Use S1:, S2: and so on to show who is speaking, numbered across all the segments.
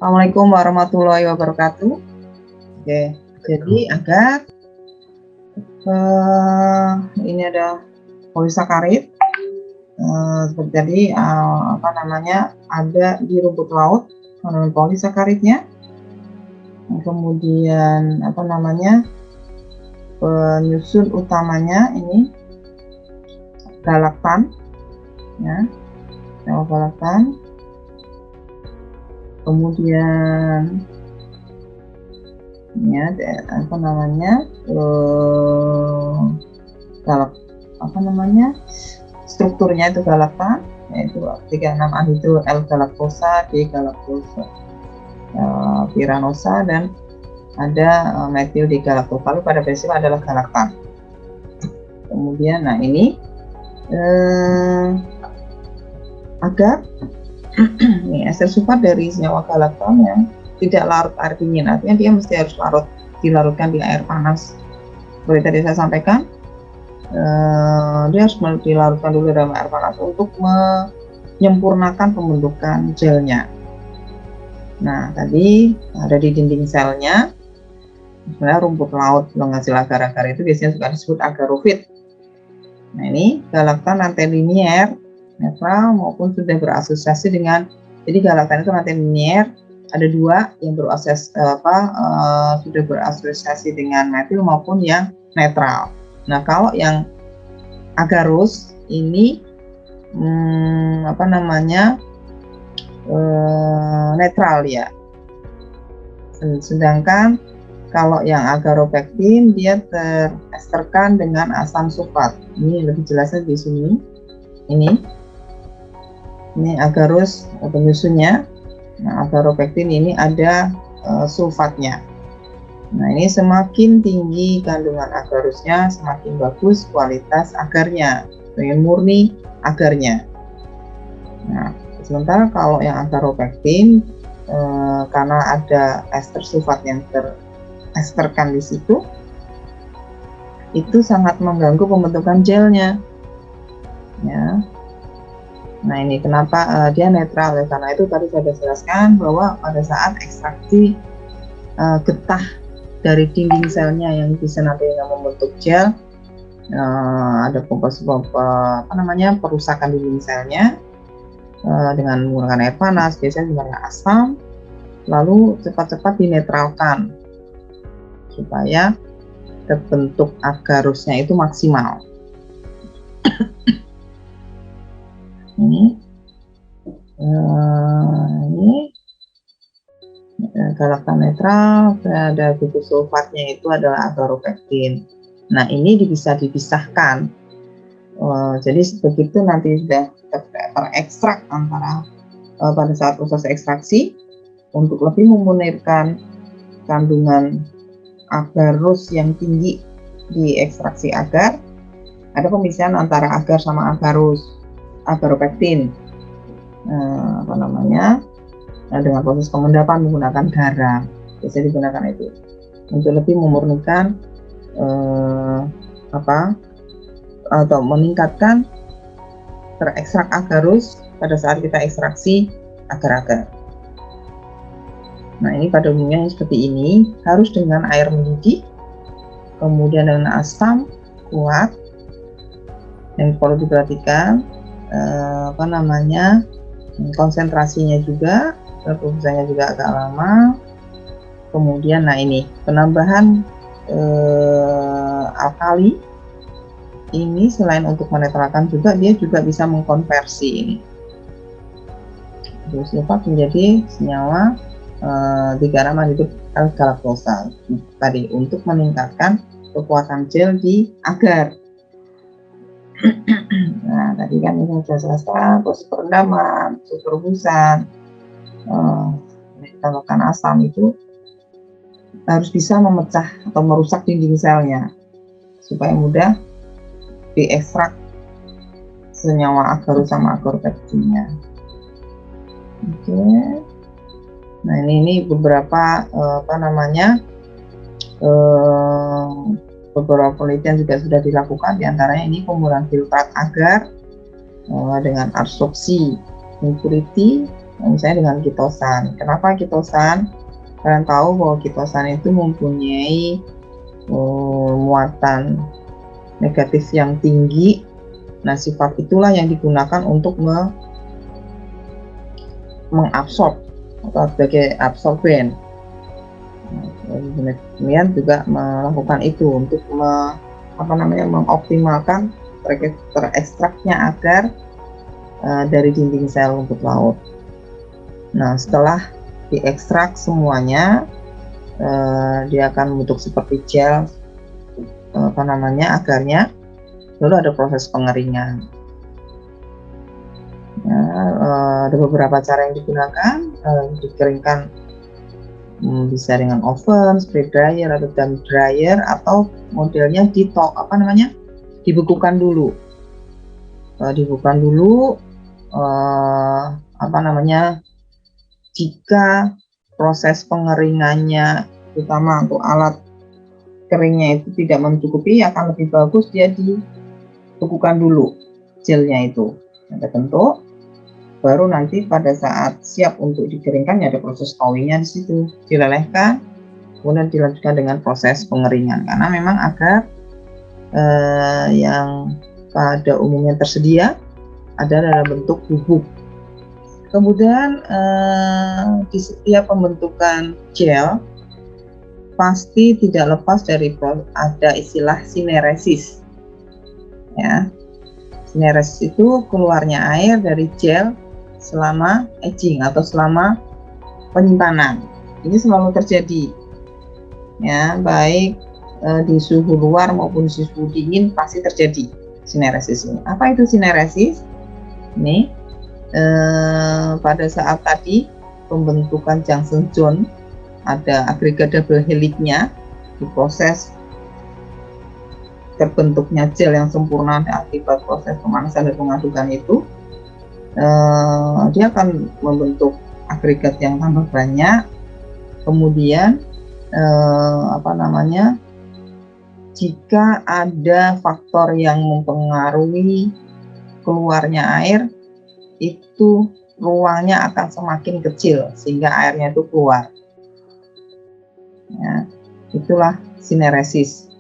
S1: Assalamualaikum warahmatullahi wabarakatuh. Oke, jadi agar ini ada polisakarid seperti tadi ada di rumput laut kandungan polisakaridnya. Kemudian penyusun utamanya ini galaktan, ya, galaktan. Kemudian ya strukturnya itu galaktan, yaitu 36 anhidrol L-galaktosa, D-galaktosa, piranosa, dan ada metil D-galaktosa. Lalu pada prinsipnya adalah galaktan. Kemudian ini agar ini ester sulfat dari senyawa galaktan yang tidak larut air dingin, artinya dia mesti harus dilarutkan di air panas. Seperti tadi saya sampaikan, dia harus dilarutkan dulu dalam air panas untuk menyempurnakan pembentukan gelnya. Nah, tadi ada di dinding selnya, sebenarnya rumput laut penghasil agar-agar itu biasanya juga disebut agarofit. Nah, ini galaktan rantai linier, netral maupun sudah berasosiasi dengan, jadi galaktan itu rantai linier, ada dua yang sudah berasosiasi dengan metil maupun yang netral. Nah, kalau yang agarus ini netral ya. Sedangkan kalau yang agaropektin dia teresterkan dengan asam sulfat. Ini lebih jelasnya di sini. Ini agarus penyusunnya. Nah, agaropektin ini ada sulfatnya. Nah, ini semakin tinggi kandungan agarusnya, semakin bagus kualitas agarnya, semakin murni agarnya. Nah, sementara kalau yang agaropektin karena ada ester sulfat yang teresterkan di situ, itu sangat mengganggu pembentukan gelnya. Ya. Nah, ini kenapa dia netral, ya, karena itu tadi saya jelaskan bahwa pada saat ekstraksi getah dari dinding selnya yang bisa nanti membentuk gel, ada perusakan dinding selnya dengan menggunakan air panas, biasanya menggunakan asam, lalu cepat-cepat dinetralkan supaya terbentuk agarusnya itu maksimal. Ini galaktan netral, ada gugus sulfatnya itu adalah agaropektin. Nah, ini bisa dipisahkan. Jadi begitu nanti sudah terekstrak antara pada saat proses ekstraksi untuk lebih memurnikan kandungan agarus yang tinggi di ekstraksi agar, ada pemisahan antara agar sama agaropektin. Dengan proses pengendapan menggunakan garam, biasanya digunakan itu untuk lebih memurnikan atau meningkatkan terekstrak agarus pada saat kita ekstraksi agar-agar. Nah, ini pada umumnya seperti ini, harus dengan air mendidih, kemudian dengan asam kuat, yang perlu diperhatikan konsentrasinya juga, produksinya juga agak lama. Kemudian ini penambahan alkali ini selain untuk menetralkan juga, dia juga bisa mengkonversi ini sulfat menjadi senyawa 3,6 anhidrol L-galaktosa tadi untuk meningkatkan kekuatan gel di agar. Nah, tadi kan ini sudah selesai proses perendaman, proses perebusan, ditambahkan asam, itu harus bisa memecah atau merusak dinding selnya supaya mudah diekstrak senyawa agarus sama agaropektinnya. Oke. Nah, ini beberapa beberapa penelitian juga sudah dilakukan, diantaranya ini pembuatan filtrat agar dengan absorpsi impurity misalnya dengan kitosan. Kenapa kitosan? Kalian tahu bahwa kitosan itu mempunyai muatan negatif yang tinggi. Nah, sifat itulah yang digunakan untuk mengabsorb atau sebagai absorben. Kemudian juga melakukan itu untuk mengoptimalkan terekstraknya agar dari dinding sel rumput laut. Nah, setelah diekstrak semuanya, dia akan membentuk seperti gel agarnya. Lalu ada proses pengeringan. Ya, ada beberapa cara yang digunakan. Dikeringkan bisa dengan oven, spray dryer atau dump dryer, atau modelnya dibekukan dulu. Dibekukan dulu. Jika proses pengeringannya, terutama untuk alat keringnya itu tidak mencukupi, akan lebih bagus dia dibekukan dulu gelnya itu sampai bentuk, baru nanti pada saat siap untuk dikeringkan ya ada proses thawingnya di situ, dilelehkan, kemudian dilanjutkan dengan proses pengeringan, karena memang agar yang pada umumnya tersedia ada dalam bentuk bubuk. Kemudian di setiap pembentukan gel pasti tidak lepas dari ada istilah sineresis. Ya, sineresis itu keluarnya air dari gel selama aging atau selama penyimpanan. Ini selalu terjadi. Ya, baik di suhu luar maupun di suhu dingin pasti terjadi sineresis ini. Apa itu sineresis? Ini pada saat tadi pembentukan Johnson Jones ada agregat double helixnya, diproses terbentuknya gel yang sempurna akibat proses pemanasan dan pengadukan itu, dia akan membentuk agregat yang tambah banyak. Kemudian jika ada faktor yang mempengaruhi keluarnya air, itu ruangnya akan semakin kecil sehingga airnya itu keluar. Ya, itulah sineresis.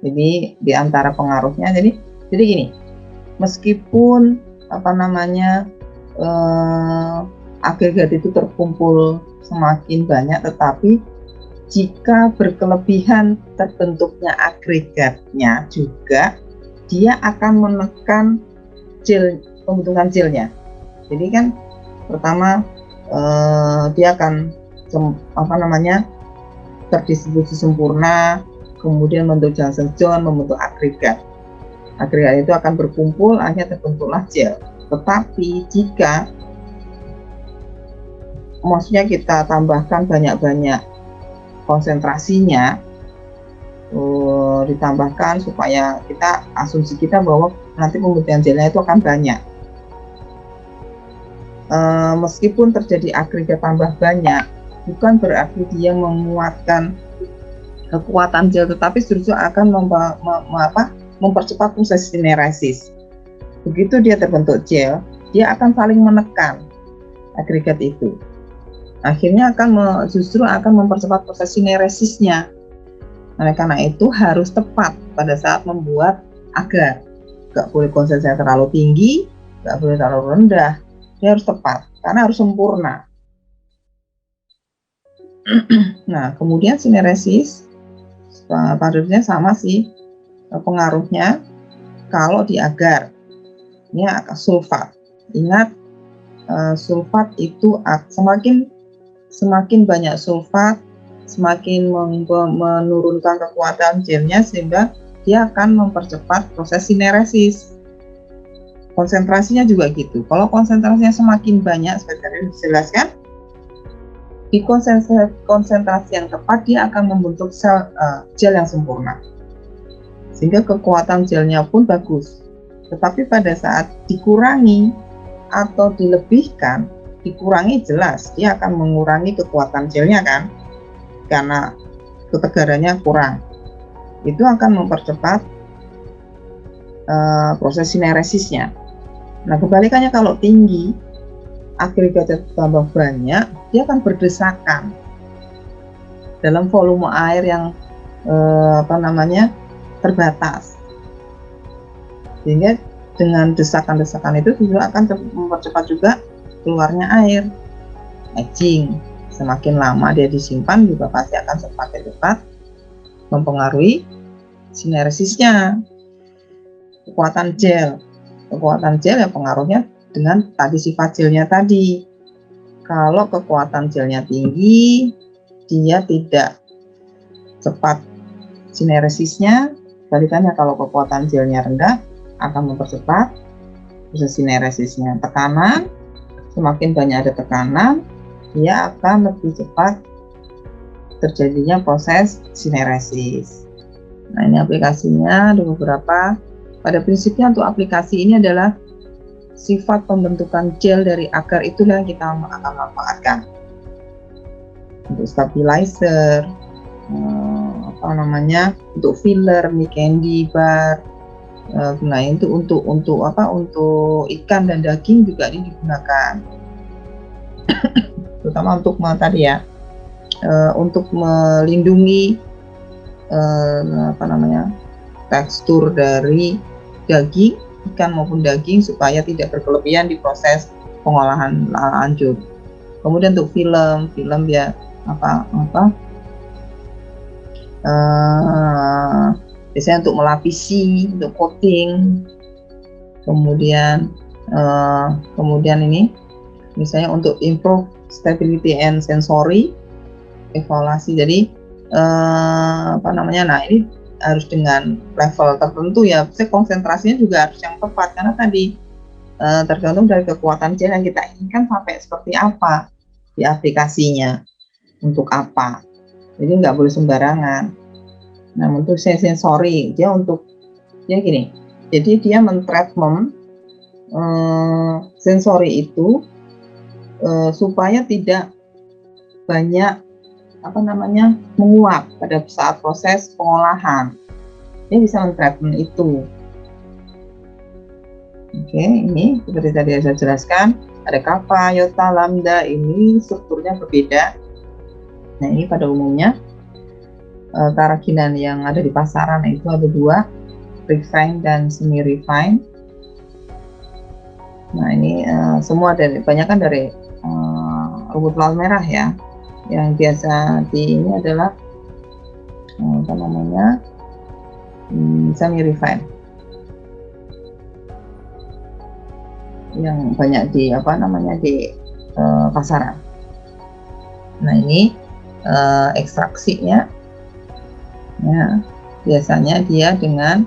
S1: Jadi di antara pengaruhnya, jadi gini, meskipun agregat itu terkumpul semakin banyak, tetapi jika berkelebihan terbentuknya agregatnya juga, dia akan menekan pembentukan gelnya. Jadi kan pertama dia akan terdistribusi sempurna, kemudian membentuk Johnson Jones, membentuk agregat. Agregat itu akan berkumpul, akhirnya terbentuklah gel. Tetapi jika kita tambahkan banyak-banyak konsentrasinya, ditambahkan supaya asumsi kita bahwa nanti pembentukan gelnya itu akan banyak. Meskipun terjadi agregat tambah banyak, bukan berarti dia menguatkan kekuatan gel, tetapi justru akan mempercepat proses sineresis. Begitu dia terbentuk gel, dia akan saling menekan agregat itu. Akhirnya justru akan mempercepat proses sineresisnya. Oleh karena itu harus tepat pada saat membuat agar. Gak boleh konsentrasi terlalu tinggi, gak boleh terlalu rendah. Dia harus tepat, karena harus sempurna. Nah, kemudian sineresis padatnya sama sih pengaruhnya. Kalau di agar, ini sulfat. Ingat, sulfat itu semakin banyak sulfat, semakin menurunkan kekuatan gelnya, sehingga dia akan mempercepat proses sineresis. Konsentrasinya juga gitu. Kalau konsentrasinya semakin banyak, seperti tadi dijelaskan, di konsentrasi yang tepat dia akan membentuk gel yang sempurna, sehingga kekuatan gelnya pun bagus. Tetapi pada saat dikurangi atau dilebihkan, dikurangi jelas dia akan mengurangi kekuatan gelnya kan, karena ketegarannya kurang. Itu akan mempercepat proses sineresisnya. Nah, kebalikannya kalau tinggi, agregatnya tambah banyak, dia akan berdesakan dalam volume air yang terbatas, sehingga dengan desakan-desakan itu juga akan mempercepat juga keluarnya air. Etching, semakin lama dia disimpan juga pasti akan semakin cepat mempengaruhi sineresisnya. Kekuatan gel ya pengaruhnya dengan tadi sifat gelnya tadi. Kalau kekuatan gelnya tinggi, dia tidak cepat sineresisnya. Balikannya, kalau kekuatan gelnya rendah, akan mempercepat proses sineresisnya. Tekanan, semakin banyak ada tekanan, dia akan lebih cepat terjadinya proses sineresis. Nah, ini aplikasinya ada beberapa. Pada prinsipnya untuk aplikasi ini adalah sifat pembentukan gel dari agar itulah yang kita akan manfaatkan untuk stabilizer, untuk filler, mie candy bar. Nah, itu untuk ikan dan daging juga ini digunakan, terutama untuk untuk melindungi tekstur dari daging, ikan maupun daging, supaya tidak berkelebihan di proses pengolahan lanjut. Kemudian untuk film ya biasanya untuk melapisi, untuk coating. Kemudian ini misalnya untuk improve stability and sensory evaluasi. Jadi nah ini harus dengan level tertentu ya, konsentrasinya juga harus yang tepat, karena tadi tergantung dari kekuatan gel yang kita inginkan sampai seperti apa di aplikasinya, untuk apa. Jadi nggak boleh sembarangan. Nah, untuk sensori jadi dia mentreatment sensori itu supaya tidak banyak menguap pada saat proses pengolahan. Dia bisa mentreatment itu. Oke, ini seperti tadi saya jelaskan, ada kappa, iota, lambda, ini strukturnya berbeda. Nah, ini pada umumnya kerajinan yang ada di pasaran itu ada dua, refine dan semi refine. Nah, ini semua kebanyakan dari rumput laut merah ya. Yang biasa ini adalah semi refine, yang banyak di pasaran. Nah, ini ekstraksinya ya, biasanya dia dengan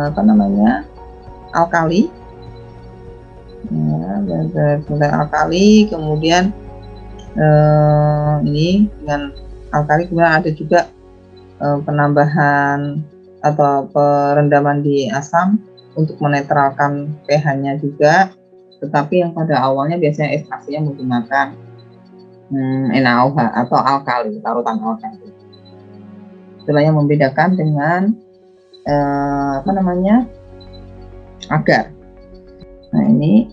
S1: alkali ya, alkali, kemudian ini dengan alkali, kemudian ada juga penambahan atau perendaman di asam untuk menetralkan pH-nya juga. Tetapi yang pada awalnya biasanya ekstraksinya menggunakan NaOH atau alkali, larutan alkali. Itulah yang membedakan dengan agar. Nah, ini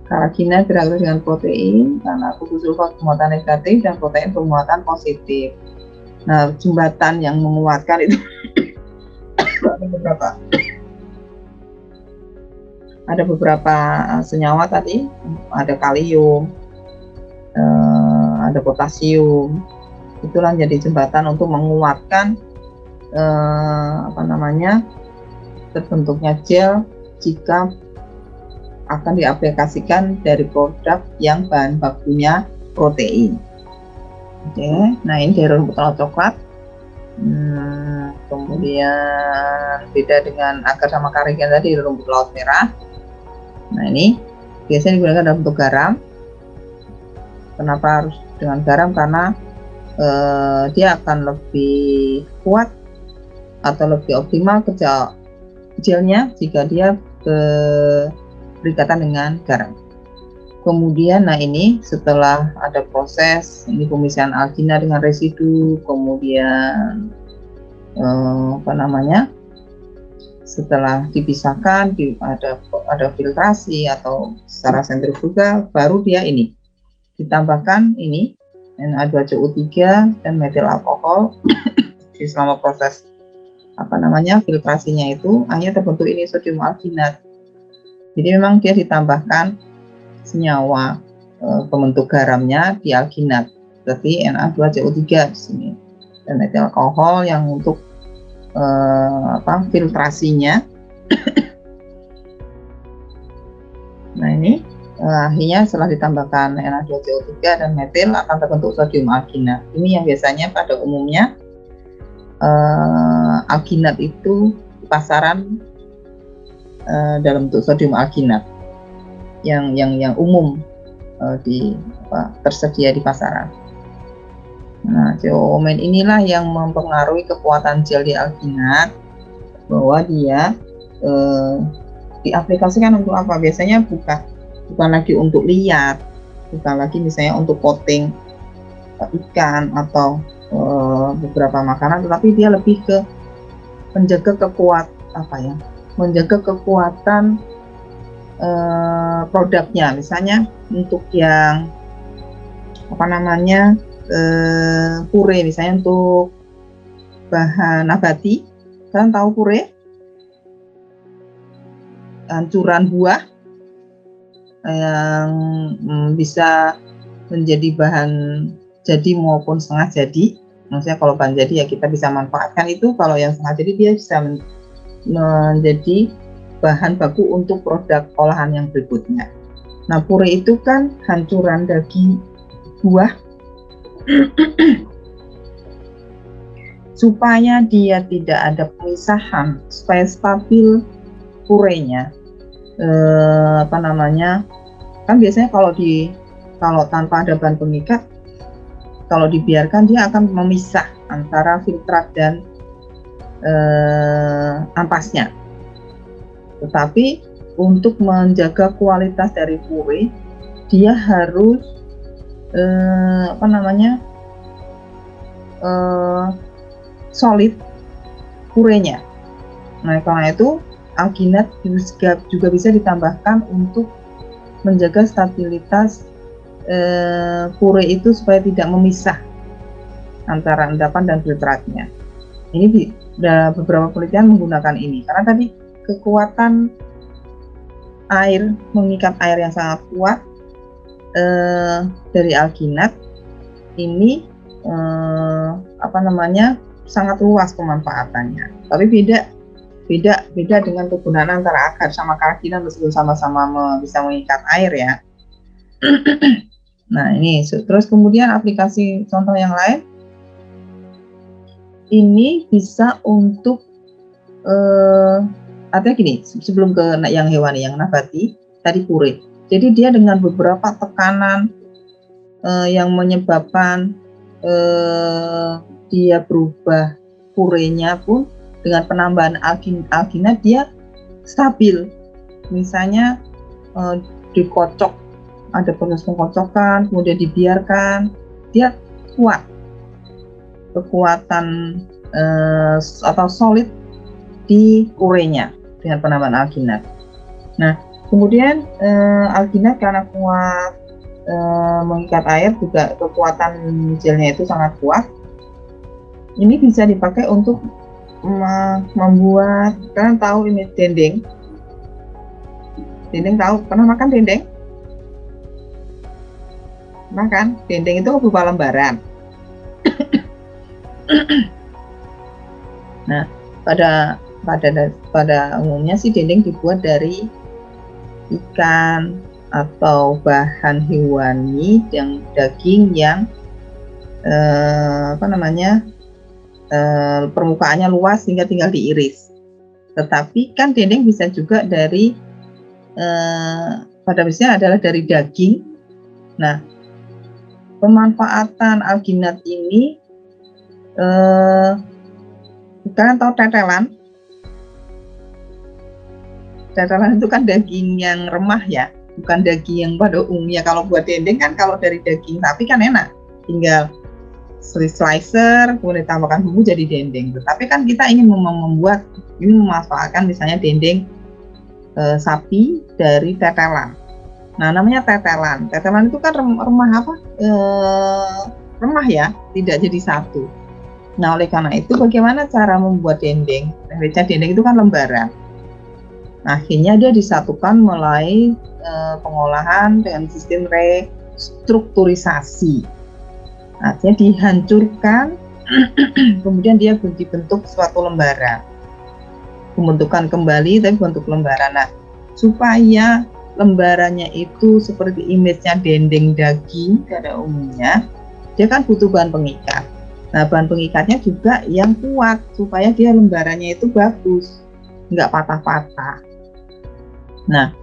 S1: karagina bereaksi dengan protein karena kuku sulfat bermuatan negatif dan protein bermuatan positif. Nah, jembatan yang menguatkan itu ada beberapa senyawa tadi, ada kalium, ada potasium. Itulah jadi jembatan untuk menguatkan terbentuknya gel jika akan diaplikasikan dari produk yang bahan bakunya protein. Oke, nah ini dari rumput laut coklat. Kemudian beda dengan agar sama karigan tadi dari rumput laut merah. Nah, ini biasanya digunakan dalam bentuk garam. Kenapa harus dengan garam? Karena dia akan lebih kuat atau lebih optimal kerja gelnya jika dia berikatan dengan garam. Kemudian, nah ini setelah ada proses ini pemisahan algina dengan residu, kemudian Setelah dipisahkan, ada filtrasi atau secara sentrifugal, baru dia ini ditambahkan ini Na2CO3 dan metil alkohol. Di selama proses filtrasinya itu hanya terbentuk ini sodium alginat. Jadi memang dia ditambahkan senyawa pembentuk garamnya di alginat, berarti Na2CO3 di sini, dan metil alkohol yang untuk filtrasinya. Nah ini akhirnya setelah ditambahkan Na2CO3 dan metil akan terbentuk sodium alginat. Ini yang biasanya pada umumnya alginat itu di pasaran dalam bentuk sodium alginat yang umum tersedia di pasaran. Nah, geomen inilah yang mempengaruhi kekuatan gel di alginat, bahwa dia diaplikasikan untuk apa? Biasanya bukan lagi untuk liat, bukan lagi misalnya untuk coating ikan atau beberapa makanan, tetapi dia lebih ke menjaga kekuatan produknya. Misalnya untuk yang pure, misalnya untuk bahan nabati, kalian tahu pure, hancuran buah yang bisa menjadi bahan jadi maupun setengah jadi. Maksudnya kalau bahan jadi ya kita bisa manfaatkan itu, kalau yang setengah jadi dia bisa menjadi bahan baku untuk produk olahan yang berikutnya. Nah, pure itu kan hancuran daging buah. Supaya dia tidak ada pemisahan, supaya stabil purenya, kan biasanya kalau tanpa ada bahan pengikat, kalau dibiarkan dia akan memisah antara filtrat dan ampasnya. Tetapi untuk menjaga kualitas dari pure, dia harus solid purenya. Nah, karena itu alginat juga bisa ditambahkan untuk menjaga stabilitas pure itu supaya tidak memisah antara endapan dan filtratnya. Ini beberapa penelitian menggunakan ini karena tadi kekuatan air, mengikat air yang sangat kuat dari alginat ini sangat luas pemanfaatannya. Tapi beda dengan kegunaan antara agar sama kerajinan, meskipun sama-sama bisa mengikat air ya. Nah ini terus kemudian aplikasi contoh yang lain, ini bisa untuk artinya gini, sebelum ke yang hewani, yang nabati tadi pure. Jadi dia dengan beberapa tekanan yang menyebabkan dia berubah purenya pun dengan penambahan alginat dia stabil. Misalnya dikocok, ada proses pengkocokan, kemudian dibiarkan, dia kuat, kekuatan atau solid di purenya dengan penambahan alginat. Nah, kemudian alginat karena kuat mengikat air, juga kekuatan gelnya itu sangat kuat. Ini bisa dipakai untuk membuat, kalian tahu ini dendeng. Dendeng tahu, pernah makan dendeng? Makan dendeng itu berupa lembaran. Nah, pada umumnya sih dendeng dibuat dari ikan atau bahan hewani yang daging yang permukaannya luas sehingga tinggal diiris. Tetapi kan dendeng bisa juga dari pada biasanya adalah dari daging. Nah, pemanfaatan alginat ini kalian tahu tetelan? Tetelan itu kan daging yang remah ya, bukan daging yang pada umumnya. Kalau buat dendeng kan kalau dari daging sapi kan enak, tinggal slicer, kemudian tambahkan bumbu jadi dendeng. Tetapi kan kita ingin membuat ini memanfaatkan misalnya dendeng sapi dari tetelan. Nah, namanya tetelan. Tetelan itu kan remah apa? Remah ya, tidak jadi satu. Nah, oleh karena itu bagaimana cara membuat dendeng? Dendeng itu kan lembaran. Nah, akhirnya dia disatukan melalui pengolahan dengan sistem restrukturisasi. Artinya dihancurkan, kemudian dia dibentuk suatu lembaran. Pembentukan kembali tapi bentuk lembaran. Nah, supaya lembarannya itu seperti image-nya dendeng daging pada umumnya, dia kan butuh bahan pengikat. Nah, bahan pengikatnya juga yang kuat supaya dia lembarannya itu bagus, nggak patah-patah. Nah,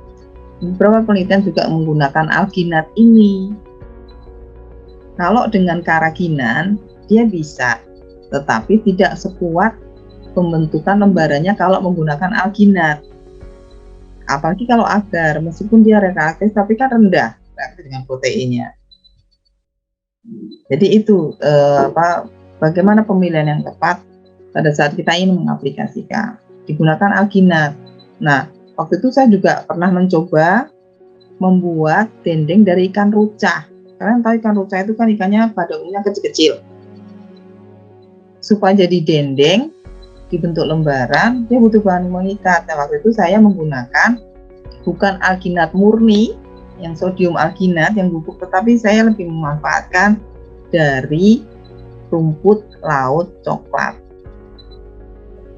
S1: beberapa penelitian juga menggunakan alginat ini. Kalau dengan karaginan, dia bisa, tetapi tidak sekuat pembentukan lembarannya kalau menggunakan alginat. Apalagi kalau agar, meskipun dia reaktif tapi kan rendah reaksi dengan proteinnya. Jadi itu bagaimana pemilihan yang tepat pada saat kita ingin mengaplikasikan. Digunakan alginat. Nah, waktu itu saya juga pernah mencoba membuat dendeng dari ikan rucah. Kalian tahu ikan rucah itu kan ikannya pada umumnya kecil-kecil. Supaya jadi dendeng, dibentuk lembaran, dia butuh bahan pengikat. Nah, waktu itu saya menggunakan bukan alginat murni, yang sodium alginat yang bubuk, tetapi saya lebih memanfaatkan dari rumput laut coklat.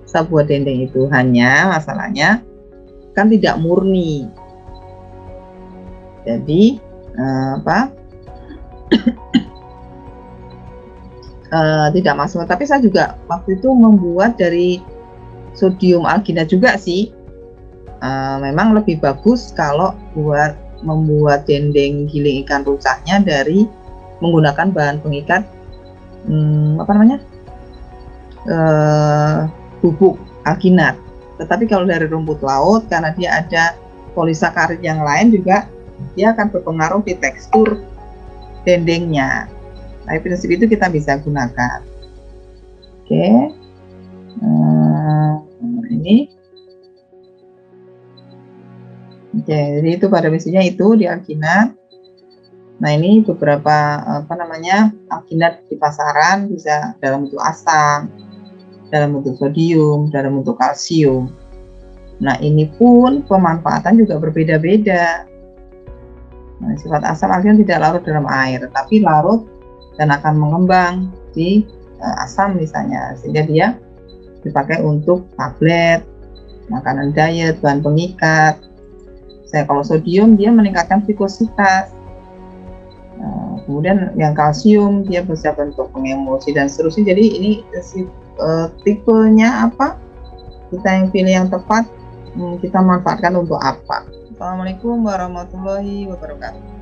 S1: Saya buat dendeng itu, hanya masalahnya kan tidak murni. Jadi tidak maksimal. Tapi saya juga waktu itu membuat dari sodium alginat juga sih. Memang lebih bagus kalau membuat dendeng giling ikan rucahnya dari menggunakan bahan pengikat bubuk alginat. Tetapi kalau dari rumput laut, karena dia ada polisakarid yang lain juga, dia akan berpengaruh di tekstur dendengnya. Nah, prinsip itu kita bisa gunakan. Oke, ini. Oke, jadi itu pada prinsipnya itu di alginat. Nah, ini beberapa alginat di pasaran, bisa dalam bentuk asam, dalam bentuk sodium, dalam bentuk kalsium. Nah, ini pun pemanfaatan juga berbeda-beda. Nah, sifat asam alginat tidak larut dalam air, tetapi larut dan akan mengembang di asam misalnya, sehingga dia dipakai untuk tablet, makanan diet, bahan pengikat. Kalau sodium dia meningkatkan vikositas. Kemudian yang kalsium dia bisa bentuk pengemulsi dan seterusnya. Jadi ini tipenya apa, kita yang pilih yang tepat, kita manfaatkan untuk apa. Assalamualaikum warahmatullahi wabarakatuh.